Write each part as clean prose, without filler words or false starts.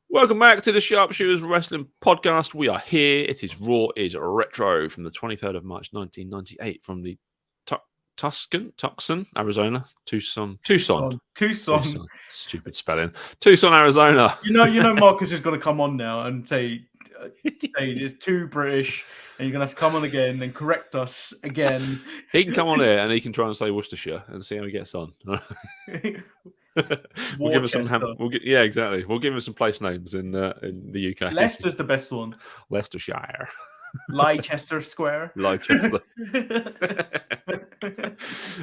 Welcome back to the Sharpshooters Wrestling Podcast. We are here. It is Raw is Retro from the 23rd of March 1998 from the Tucson, Arizona. Tucson. Stupid spelling. Tucson, Arizona. You know, Marcus is going to come on now and say it's too British, and you're going to have to come on again and correct us again. He can come on here and he can try and say Worcestershire and see how he gets on. We'll give him some. Yeah, exactly. We'll give him some place names in the UK. Leicester's the best one. Leicestershire. Leicester Square. Leicester.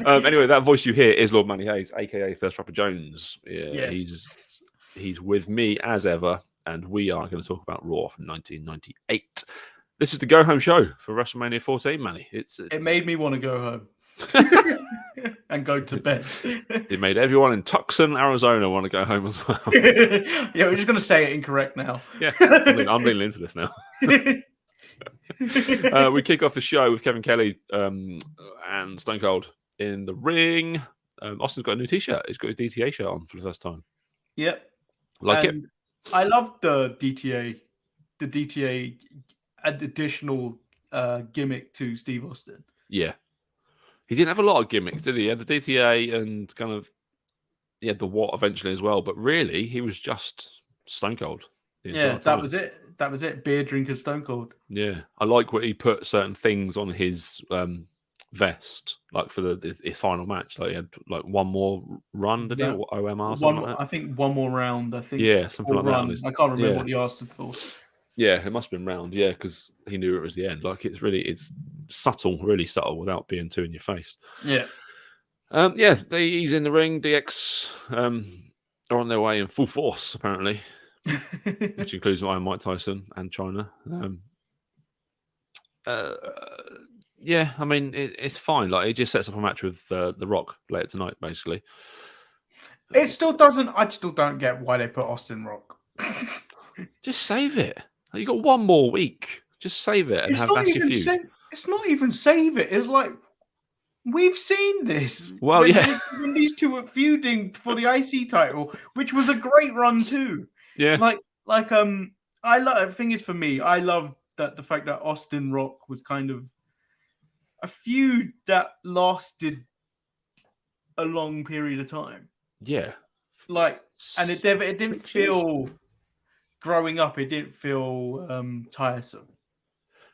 Anyway, that voice you hear is Lord Manny Hayes, aka First Rapper Jones. Yeah, yes. He's with me as ever, and we are going to talk about Raw from 1998. This is the go home show for WrestleMania 14, Manny. It made me want to go home. And go to bed. It made everyone in Tucson, Arizona want to go home as well. Yeah, we're just going to say it incorrect now. Yeah, I'm leaning into this now. We kick off the show with Kevin Kelly and Stone Cold in the ring. Austin's got a new T-shirt. He's got his DTA shirt on for the first time. Yep. It. I love the DTA additional gimmick to Steve Austin. Yeah. He didn't have a lot of gimmicks, did he? He had the DTA and kind of he had the what eventually as well, but really he was just Stone Cold. Yeah, that was it. That was it. Beer drinker Stone Cold. Yeah. I like what he put certain things on his vest, like for his final match. Like he had like one more run, did he? Or OMR, something like that? I think one more round. I think. Yeah, something like that. I can't remember what he asked for. Yeah, it must have been round. Yeah, because he knew it was the end. Like it's subtle, really subtle, without being too in your face. Yeah. He's in the ring. DX are on their way in full force, apparently, which includes Mike Tyson and China. I mean, it's fine. Like, it just sets up a match with The Rock later tonight, basically. It still doesn't. I still don't get why they put Austin Rock. Just save it. You got one more week. Just save it and have that's your feud. It's not even save it. It's like we've seen this. Well, when these two were feuding for the IC title, which was a great run too. Yeah. I love. The thing is, for me, I love that the fact that Austin Rock was kind of a feud that lasted a long period of time. Yeah. And it didn't feel. Growing up, it didn't feel tiresome.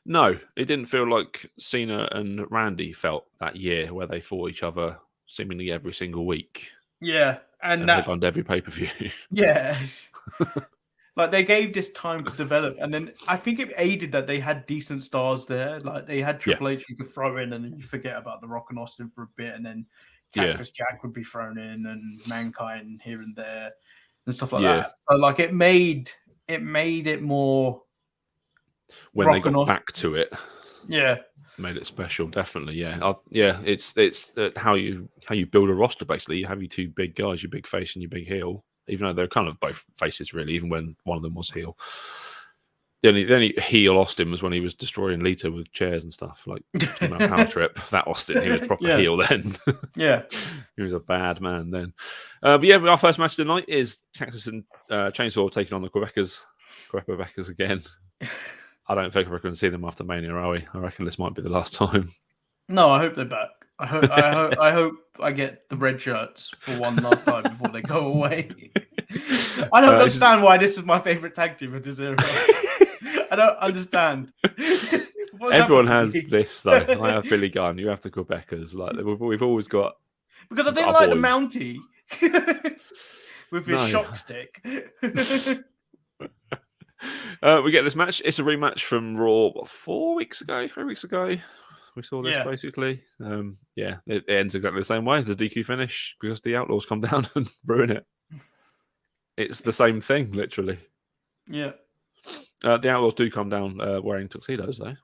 No, it didn't feel like Cena and Randy felt that year, where they fought each other seemingly every single week. Yeah, and that headlined every pay-per-view. Yeah, like they gave this time to develop, and then I think it aided that they had decent stars there. Like they had Triple H you could throw in, and then you forget about The Rock and Austin for a bit, and then Cactus Jack would be thrown in, and Mankind here and there, and stuff like that. So like it made it more when they got back to it. Yeah, made it special. Definitely. Yeah. It's how you build a roster. Basically, you have your two big guys, your big face and your big heel. Even though they're kind of both faces, really. Even when one of them was heel. The only heel Austin was when he was destroying Lita with chairs and stuff, like Power Trip. That Austin, he was proper heel then. Yeah, he was a bad man then. Our first match tonight is Cactus and Chainsaw taking on the Quebecers again. I don't think we're going to see them after Mania, are we? I reckon this might be the last time. No, I hope they're back. I hope I get the red shirts for one last time before they go away. I don't understand why this is my favorite tag team of this era. I don't understand. Everyone has this though. I have Billy Gunn. You have the Quebecers. Like we've always got. Because I didn't like the Mountie with his shock stick. We get this match. It's a rematch from Raw 3 weeks ago. We saw this basically. It ends exactly the same way. There's DQ finish because the Outlaws come down and ruin it. It's the same thing, literally. Yeah. The Outlaws do come down wearing tuxedos, though.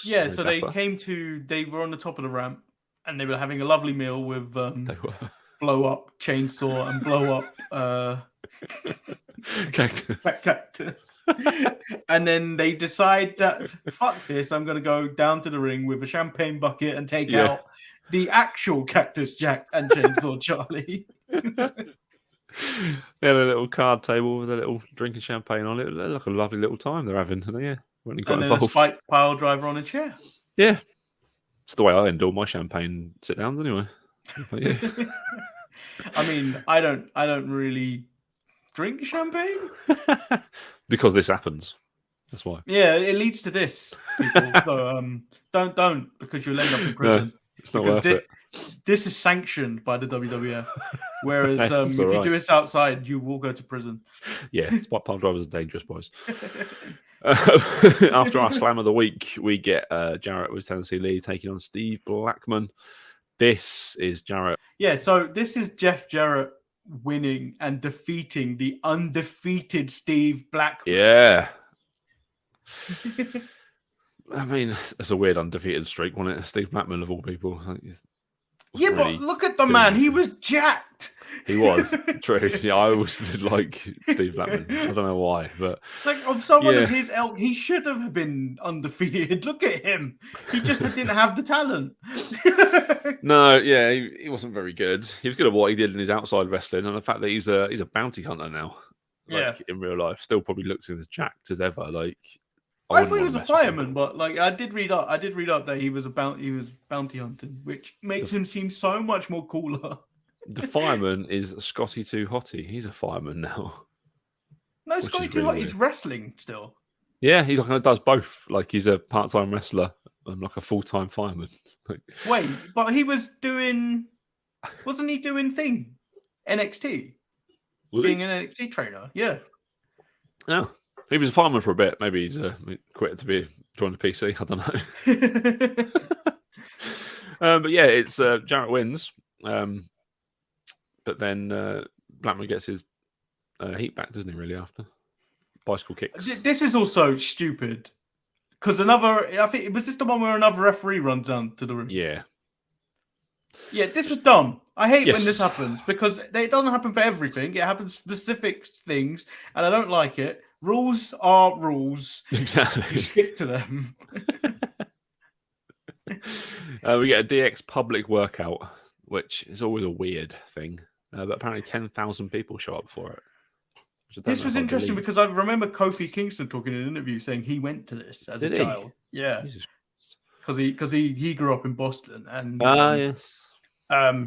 Yeah, so they were on the top of the ramp and they were having a lovely meal with blow up chainsaw and blow up cactus. And then they decide that fuck this, I'm going to go down to the ring with a champagne bucket and take out the actual Cactus Jack and Chainsaw Charlie. They had a little card table with a little drinking champagne on it. It looked like a lovely little time they're having. And yeah, when he got and then involved. a spike pile driver on a chair. Yeah. It's the way I end all my champagne sit downs anyway. Yeah. I mean, I don't really drink champagne. Because this happens. That's why. Yeah, it leads to this, people. So don't, because you'll end up in prison. No, it's not worth it. This is sanctioned by the WWF. Whereas if right. you do this outside, you will go to prison. Yeah, spike pile drivers are dangerous, boys. After our slam of the week, we get Jarrett with Tennessee Lee taking on Steve Blackman. This is Jarrett. Yeah, so this is Jeff Jarrett winning and defeating the undefeated Steve Blackman. Yeah. I mean, it's a weird undefeated streak, wasn't it? Steve Blackman, of all people. Yeah, really, but look at the man. He was jacked. He was. True. Yeah, I always did like Steve Blackman. I don't know why, but... Like, of someone of his ilk, he should have been undefeated. Look at him. He just didn't have the talent. No, yeah, he wasn't very good. He was good at what he did in his outside wrestling, and the fact that he's a bounty hunter now, in real life, still probably looks as jacked as ever. Like, I thought he was a fireman, but like I did read up that he was bounty hunting, which makes him seem so much more cooler. The fireman is Scotty Too Hottie. He's a fireman now. No, Scotty Too Hottie is wrestling still. Yeah, he kind of does both. Like, he's a part-time wrestler and like a full-time fireman. Wait, but he was doing... Wasn't he doing NXT? Being an NXT trainer? Yeah. Yeah. He was a fireman for a bit. Maybe he's quit to join the PC. I don't know. But yeah, it's Jarrett wins. But then Blackman gets his heat back, doesn't he, really, after? Bicycle kicks. This is also stupid. Because I think, was this the one where another referee runs down to the room? Yeah. Yeah, this was dumb. I hate when this happens because it doesn't happen for everything. It happens specific things, and I don't like it. Rules are rules. Exactly. You stick to them. We get a DX public workout, which is always a weird thing. But apparently 10,000 people show up for it. This was interesting because I remember Kofi Kingston talking in an interview saying he went to this as a child. Yeah. Because he grew up in Boston. And yes.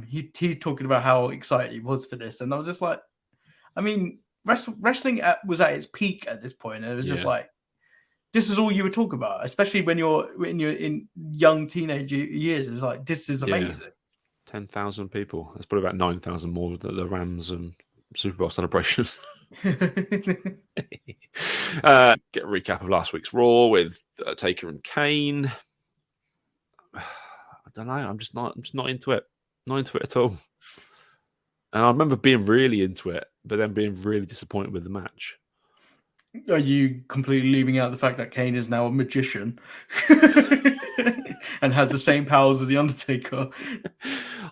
He talking about how excited he was for this. And I was just like, I mean, wrestling was at its peak at this point. And it was just like, this is all you would talk about, especially when you're in young teenage years. It's like, this is amazing. Yeah. 10,000 people. That's probably about 9,000 more than the Rams and Super Bowl celebration. Get a recap of last week's Raw with Taker and Kane. I don't know. I'm just not into it. Not into it at all. And I remember being really into it, but then being really disappointed with the match. Are you completely leaving out the fact that Kane is now a magician and has the same powers as the Undertaker?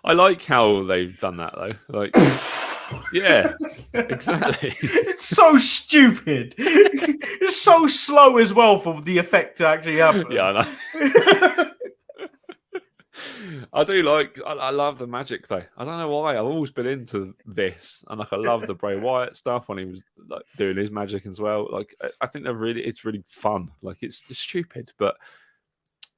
I like how they've done that though. Like, yeah, exactly. It's so stupid. It's so slow as well for the effect to actually happen. Yeah, I know. I love the magic though. I don't know why. I've always been into this, and like I love the Bray Wyatt stuff when he was like doing his magic as well. Like I think it's really fun. Like it's stupid, but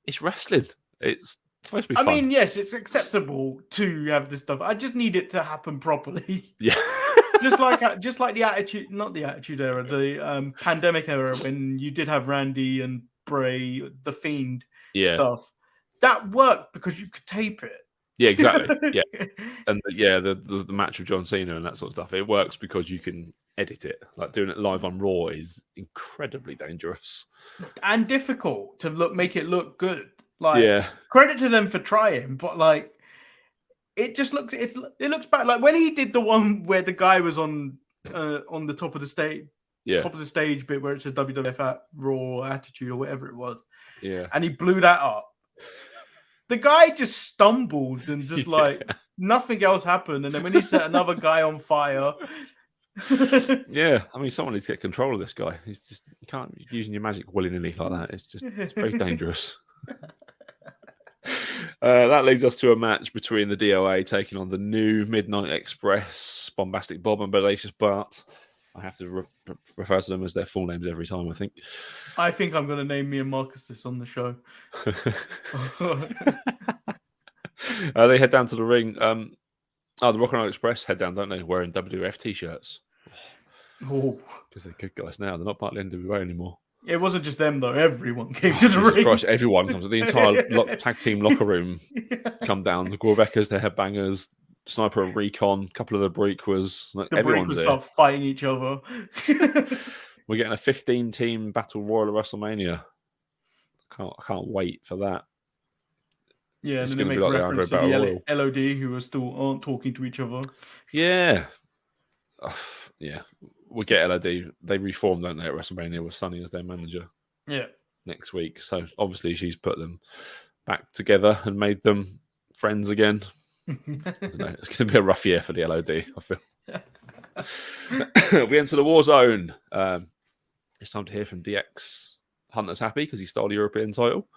it's wrestling. It's supposed to be fun. I mean, yes, it's acceptable to have this stuff. I just need it to happen properly. Yeah. just like the attitude, not the attitude era, the pandemic era when you did have Randy and Bray, the Fiend stuff. That worked because you could tape it. Yeah, exactly. Yeah, and the match with John Cena and that sort of stuff. It works because you can edit it. Like doing it live on Raw is incredibly dangerous and difficult to make it look good. Like, credit to them for trying, but like, it just looks looks bad. Like when he did the one where the guy was on the top of the stage. Yeah. Top of the stage bit where it says WWF Raw Attitude or whatever it was. Yeah. And he blew that up. The guy just stumbled and just like nothing else happened. And then when he set another guy on fire. Yeah. I mean, someone needs to get control of this guy. You can't be using your magic willy-nilly like that. It's very dangerous. That leads us to a match between the DOA taking on the new Midnight Express, Bombastic Bob and Bodacious Bart. I have to refer to them as their full names every time, I think. I think I'm going to name me and Marcus this on the show. They head down to the ring. The Rock and Roll Express head down, don't they, wearing WWF T-shirts. Oh. Because they're good guys now. They're not part of the NWA anymore. It wasn't just them, though. Everyone came to the Jesus ring. Christ, everyone comes. The entire tag team locker room come down. The Gorbeckers, their headbangers, Sniper and Recon, a couple of the Breakwers. The everyone's Breakwers start fighting each other. We're getting a 15-team battle royal at WrestleMania. I can't wait for that. Yeah, it's and then they make like reference to the LOD who aren't talking to each other. Yeah. Yeah. We get LOD. They reformed, don't they, at WrestleMania with Sunny as their manager. Yeah. Next week. So obviously she's put them back together and made them friends again. I don't know. It's going to be a rough year for the LOD, I feel. We enter the war zone. It's time to hear from DX. Hunter's happy because he stole the European title.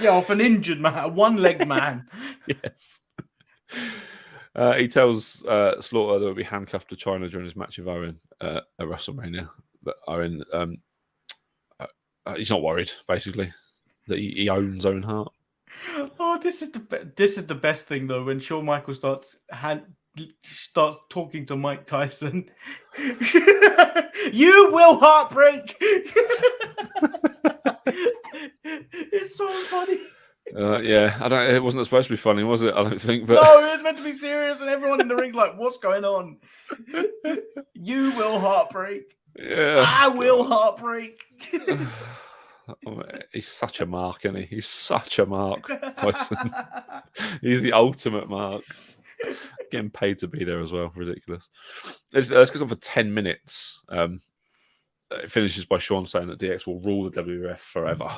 Yeah, off an injured man, a one-legged man. Yes. He tells Slaughter that he'll be handcuffed to China during his match with Owen at WrestleMania. But Owen, he's not worried, basically, that he owns Owen Hart. Oh, this is the best thing, though, when Shawn Michaels starts talking to Mike Tyson. You will heartbreak. It's so funny. Yeah, it wasn't supposed to be funny, was it? I don't think. But no, it was meant to be serious, and everyone in the ring like, "What's going on?" You will heartbreak. Yeah, I will heartbreak. He's such a mark, isn't he? He's such a mark, Tyson. He's the ultimate mark. Getting paid to be there as well. Ridiculous. This goes on for 10 minutes. It finishes by Shawn saying that DX will rule the WWF forever.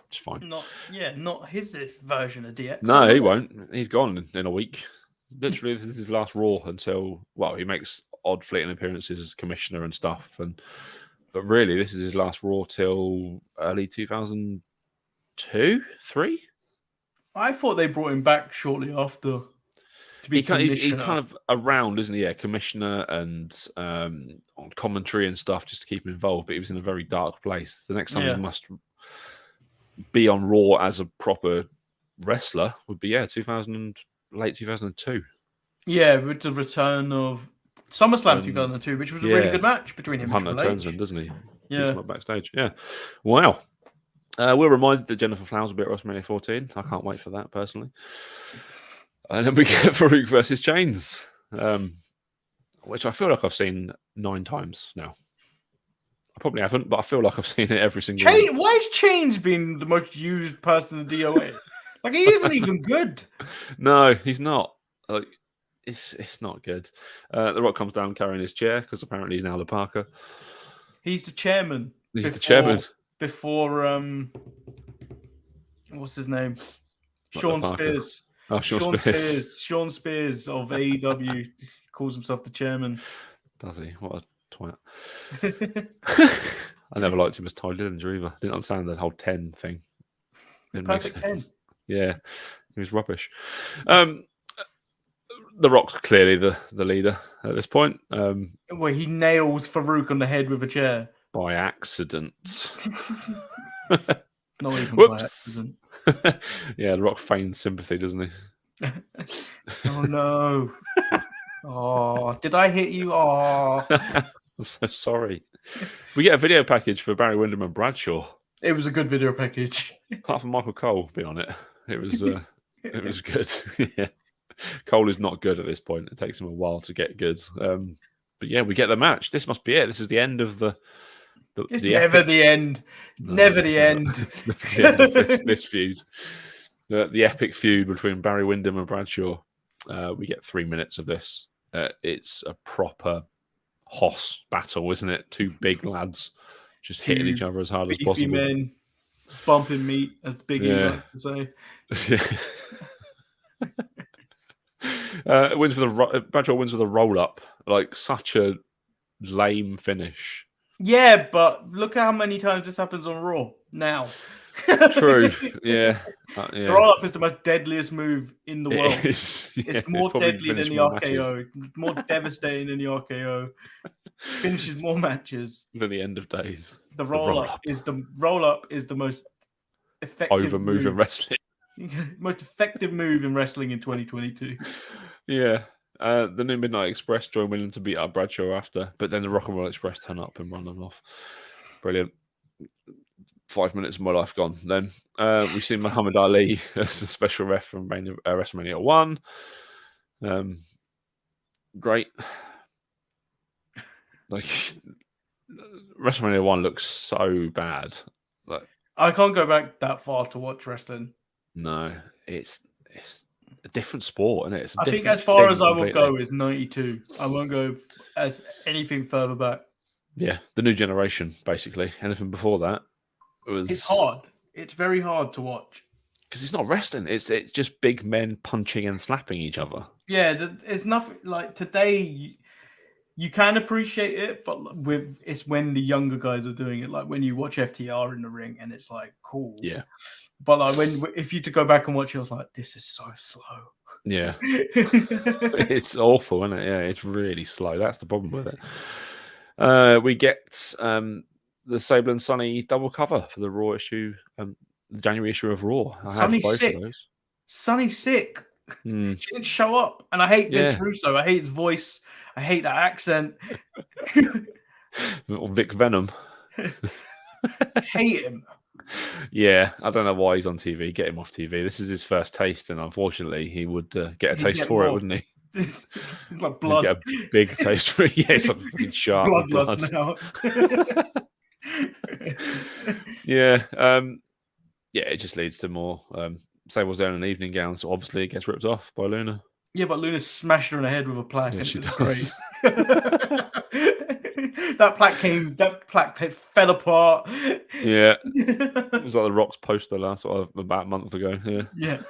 It's fine. Not his version of DX. No, he won't. He's gone in a week. Literally, this is his last Raw until, well, he makes odd fleeting appearances as commissioner and stuff. But really, this is his last Raw till early 2002, 3? I thought they brought him back shortly after. He's kind of around, isn't he? Yeah, commissioner and on commentary and stuff just to keep him involved. But he was in a very dark place. The next time he must be on Raw as a proper wrestler would be late 2002. Yeah, with the return of SummerSlam 2002, which was a really good match between him and Hunter turns him, doesn't he? Yeah, he's not backstage. Yeah, wow. We're reminded that Jennifer Flowers will be at WrestleMania 14. I can't wait for that personally. And then we get Farouk versus Chains, which I feel like I've seen 9 times now. I probably haven't, but I feel like I've seen it every single week. Why has Chains been the most used person in the DOA? Like, he isn't even good. No, he's not. Like, it's not good. The Rock comes down carrying his chair because apparently he's now the Parker. He's the chairman. The chairman. Before, what's his name? Sean Spears. Oh, Sean Spears. Sean Spears of AEW calls himself the chairman. Does he? What a twat. I never liked him as Ty Dillinger either. Didn't understand the whole 10 thing. Perfect 10. Yeah, he was rubbish. The Rock's clearly the leader at this point. Where he nails Farouk on the head with a chair. By accident. Not even by accident. Yeah, The Rock feigns sympathy, doesn't he? Oh, no. Oh, did I hit you? Oh. I'm so sorry. We get a video package for Barry Windham and Bradshaw. It was a good video package. Apart from Michael Cole being on it. It was good. Yeah. Cole is not good at this point. It takes him a while to get good. But yeah, we get the match. This must be it. This is the end of the It's never the end. Never the end. It's never the end of this feud. The epic feud between Barry Windham and Bradshaw. We get 3 minutes of this. It's a proper hoss battle, isn't it? 2 big lads just hitting each other as hard as possible. Men bumping meat, as Big E likes to say. Bradshaw wins with a roll up. Like, such a lame finish. Yeah, but look how many times this happens on Raw now. True. Yeah. The roll up is the most deadliest move in the world. Is. Yeah, it's more deadly than the RKO. Matches. More devastating than the RKO. Finishes more matches than the end of days. The roll up is the most effective over move in wrestling. Most effective move in wrestling in 2022. Yeah. The New Midnight Express joined William to beat up Bradshaw after, but then the Rock and Roll Express turn up and run them off. Brilliant. 5 minutes of my life gone. Then we see Muhammad Ali as a special ref from WrestleMania 1. Great. Like WrestleMania 1 looks so bad. Like I can't go back that far to watch wrestling. No, it's a different sport, isn't it? I think as far as I will go is 92. I won't go as anything further back. Yeah, the new generation, basically. Anything before that was. It's hard. It's very hard to watch because it's not wrestling. It's just big men punching and slapping each other. Yeah, it's nothing like today. You can appreciate it, but it's when the younger guys are doing it. Like when you watch FTR in the ring, and it's like cool. Yeah. But like if you to go back and watch it, I was like, this is so slow. Yeah. It's awful, isn't it? Yeah, it's really slow. That's the problem with it. We get the Sable and Sunny double cover for the Raw issue, the January issue of Raw. Sunny's sick. Sunny's sick. She didn't show up, and I hate Vince Russo. I hate his voice. I hate that accent. Little Vic Venom. Hate him. Yeah, I don't know why he's on TV. Get him off TV. This is his first taste, and unfortunately, he would get a taste for it, wouldn't he? It's like blood. He'd get a big taste for it. Yeah, it's like a fucking shark. Bloodlust now. Yeah, yeah. It just leads to more. Sable's there in an evening gown, so obviously it gets ripped off by Luna. Yeah, but Luna smashed her on the head with a plaque. Yeah, and she it was does. Great. That plaque fell apart. Yeah. It was like the Rock's poster about a month ago. Yeah.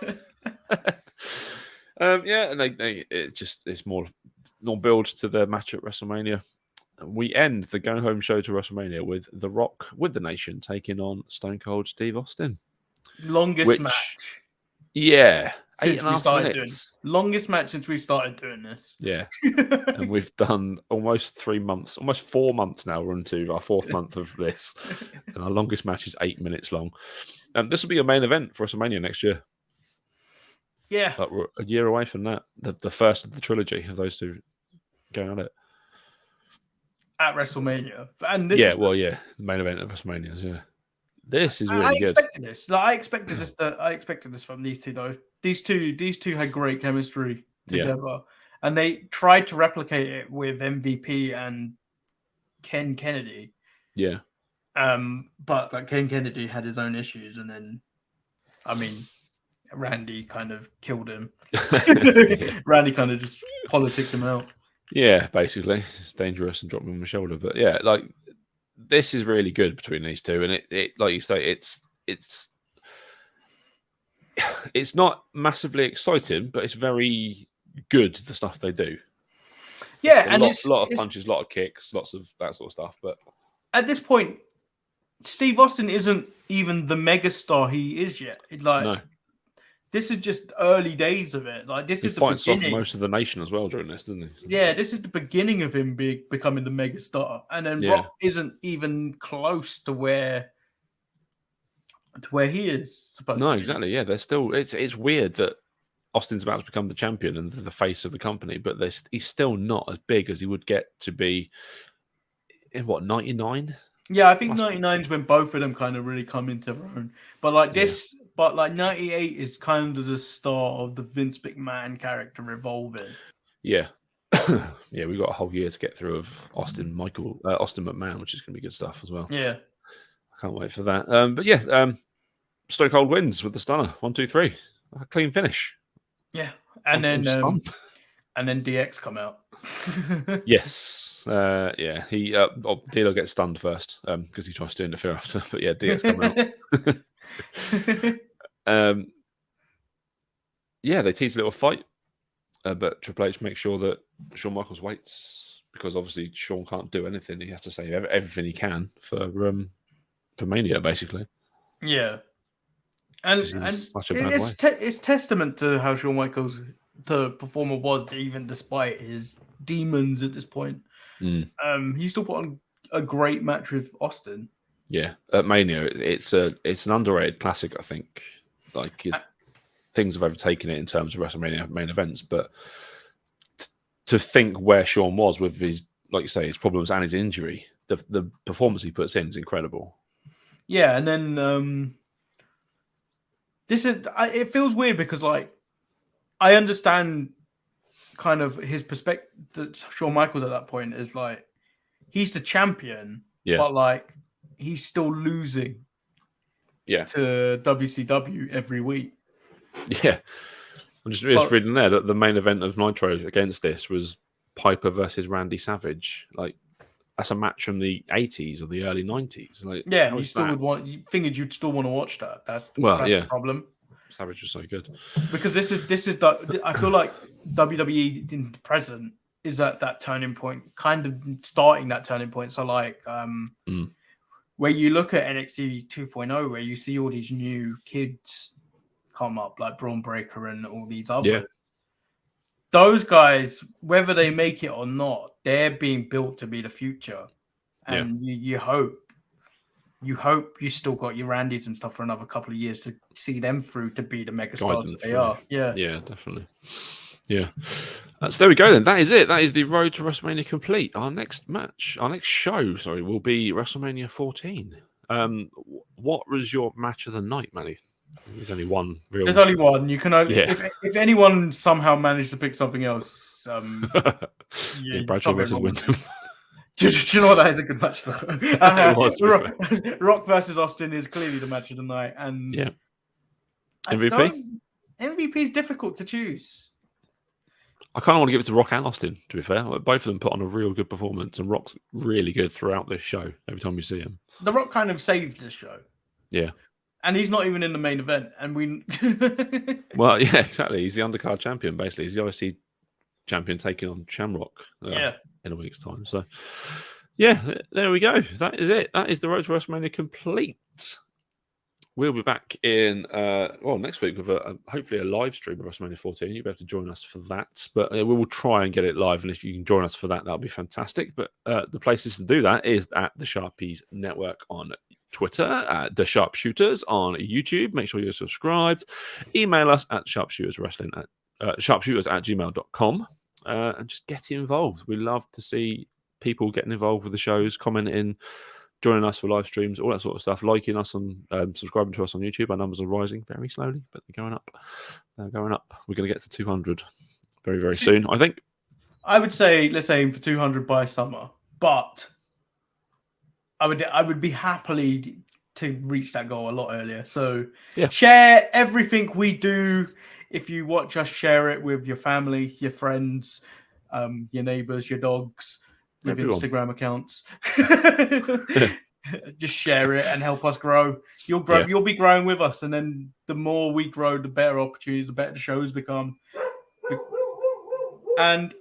Yeah, and it's more build to the match at WrestleMania. We end the Go Home show to WrestleMania with The Rock with the Nation taking on Stone Cold Steve Austin. Longest match. Yeah. Since we started doing longest match since we started doing this. Yeah. And we've done almost 3 months, almost 4 months now. We're into our 4th month of this. And our longest match is 8 minutes long. And this will be a main event for WrestleMania next year. Yeah. But we're a year away from that. The first of the trilogy of those two going at it. At WrestleMania. And this the main event of WrestleMania, yeah. This is really good. I expected this from these two though. These two had great chemistry together, and they tried to replicate it with MVP and Ken Kennedy. Yeah. But like Ken Kennedy had his own issues, and then, I mean, Randy kind of killed him. Randy kind of just politicked him out. Yeah, basically, it's dangerous and dropped him on the shoulder. But yeah, like. This is really good between these two, and it like you say, it's not massively exciting, but it's very good, the stuff they do. Yeah, and a lot of punches, a lot of kicks, lots of that sort of stuff. But at this point, Steve Austin isn't even the megastar he is yet. No. This is just early days of it. Like this is the beginning. Off most of the nation as well during this, doesn't he? Yeah, this is the beginning of him becoming the megastar, and then Rock isn't even close to where he is supposed to be. Exactly. Yeah, they're still. It's weird that Austin's about to become the champion and the face of the company, but he's still not as big as he would get to be in 99. Yeah, I think 99 is when both of them kind of really come into their own. But like this. Yeah. But like 98 is kind of the start of the Vince McMahon character evolving. Yeah. Yeah, we've got a whole year to get through of Austin McMahon, which is going to be good stuff as well. Yeah. I can't wait for that. But yeah, Stone Cold wins with the stunner. 1, 2, 3. A clean finish. Yeah. And then DX come out. Yes. Yeah. He D'Lo gets stunned first because he tries to interfere after. But yeah, DX come out. Yeah, they tease a little fight, but Triple H makes sure that Shawn Michaels waits because obviously Shawn can't do anything. He has to say everything he can for Mania, basically. Yeah, And such a bad way. It's testament to how Shawn Michaels, the performer, was, even despite his demons at this point. He still put on a great match with Austin. Yeah, at Mania, it's an underrated classic. I think things have overtaken it in terms of WrestleMania main events, but to think where Shawn was with his, like you say, his problems and his injury, the performance he puts in is incredible. Yeah, and then it feels weird because like I understand kind of his perspective. That Shawn Michaels at that point is like he's the champion, but like he's still losing. To WCW every week. Yeah, I'm just reading there that the main event of Nitro against this was Piper versus Randy Savage. Like that's a match from the 80s or the early 90s. Like, yeah, you still would want. You figured you'd still want to watch that. That's the problem. Savage was so good because this is the. I feel like WWE in the present is at that turning point, kind of starting that turning point. So like, where you look at NXT 2.0, where you see all these new kids come up, like Braun Breaker and all these others. Yeah. Those guys, whether they make it or not, they're being built to be the future. And you hope you still got your Randys and stuff for another couple of years to see them through to be the megastars that they are. Yeah. Yeah, definitely. Yeah. So there we go then. That is it. That is the road to WrestleMania complete. Our next show, will be WrestleMania 14. What was your match of the night, Manny? There's only one real. There's only one. You can only if anyone somehow managed to pick something else. Bradshaw versus Wyndham. Do you know what? That is a good match though. It was, Rock versus Austin is clearly the match of the night, and MVP. MVP is difficult to choose. I kind of want to give it to Rock and Austin. To be fair, both of them put on a real good performance, and Rock's really good throughout this show. Every time you see him, The Rock kind of saved this show. Yeah. And he's not even in the main event. And we. Well, yeah, exactly. He's the undercard champion, basically. He's the IC champion taking on Shamrock in a week's time. So, yeah, there we go. That is it. That is the road to WrestleMania complete. We'll be back in next week with hopefully a live stream of WrestleMania 14. You'll be able to join us for that. But we will try and get it live. And if you can join us for that, that'll be fantastic. But the places to do that is at the Sharpies Network on Twitter, at the Sharpshooters on YouTube. Make sure you're subscribed. Email us at sharpshooters@gmail.com and just get involved. We love to see people getting involved with the shows, commenting, joining us for live streams, all that sort of stuff, liking us and subscribing to us on YouTube. Our numbers are rising very slowly, but they're going up. We're going to get to 200 very, very soon, I think. I would say let's aim for 200 by summer, but I would be happily to reach that goal a lot earlier. So share everything we do. If you watch us, share it with your family, your friends, your neighbors, your dogs, with Instagram accounts. Just share it and help us grow. You'll grow. You'll be growing with us, and then the more we grow, the better opportunities, the better the shows become. And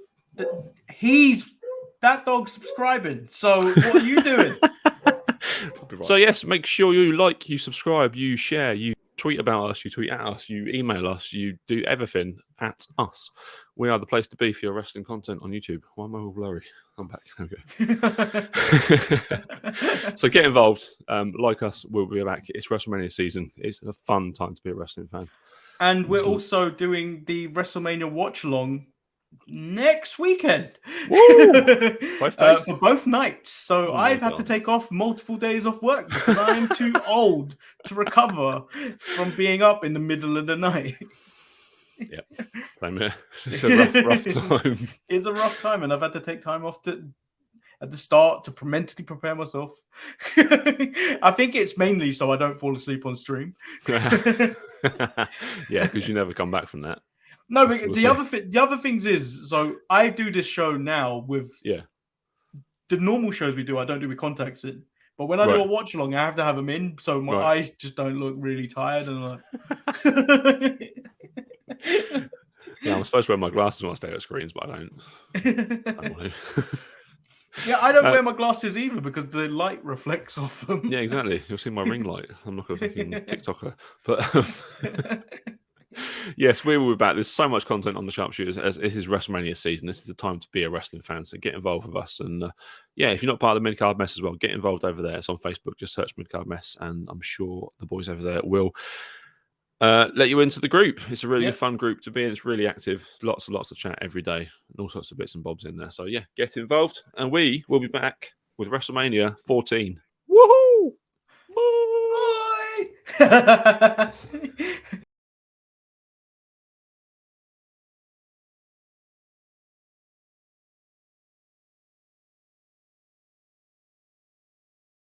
that dog's subscribing. So what are you doing? So yes, make sure you like, you subscribe, you share, you tweet about us, you tweet at us, you email us, you do everything at us. We are the place to be for your wrestling content on YouTube. Why am I all blurry? I'm back. There we go. So get involved. Like us, we'll be back. It's WrestleMania season. It's a fun time to be a wrestling fan. And we're also doing the WrestleMania watch along next weekend. Both days? For both nights. So I've had to take off multiple days off work because I'm too old to recover from being up in the middle of the night. Yeah, same here. It's a rough time. It's a rough time, and I've had to take time off at the start to mentally prepare myself. I think it's mainly so I don't fall asleep on stream. Yeah, because you never come back from that. No, but the other things is, so I do this show now with the normal shows we do. I don't do with contacts in, but when I do a watch along, I have to have them in, so my eyes just don't look really tired and like. Yeah, I'm supposed to wear my glasses when I stare at screens, but I don't want to. Yeah, I don't wear my glasses either because the light reflects off them. Yeah, exactly. You'll see my ring light. I'm not a fucking TikToker. But yes, we will be back. There's so much content on the Sharpshooters as it is WrestleMania season. This is the time to be a wrestling fan. So get involved with us. And yeah, if you're not part of the Midcard Mess as well, get involved over there. It's on Facebook. Just search Midcard Mess, and I'm sure the boys over there will let you into the group. It's a really fun group to be in. It's really active. Lots and lots of chat every day, and all sorts of bits and bobs in there. So yeah, get involved, and we will be back with WrestleMania 14. Woohoo! Bye.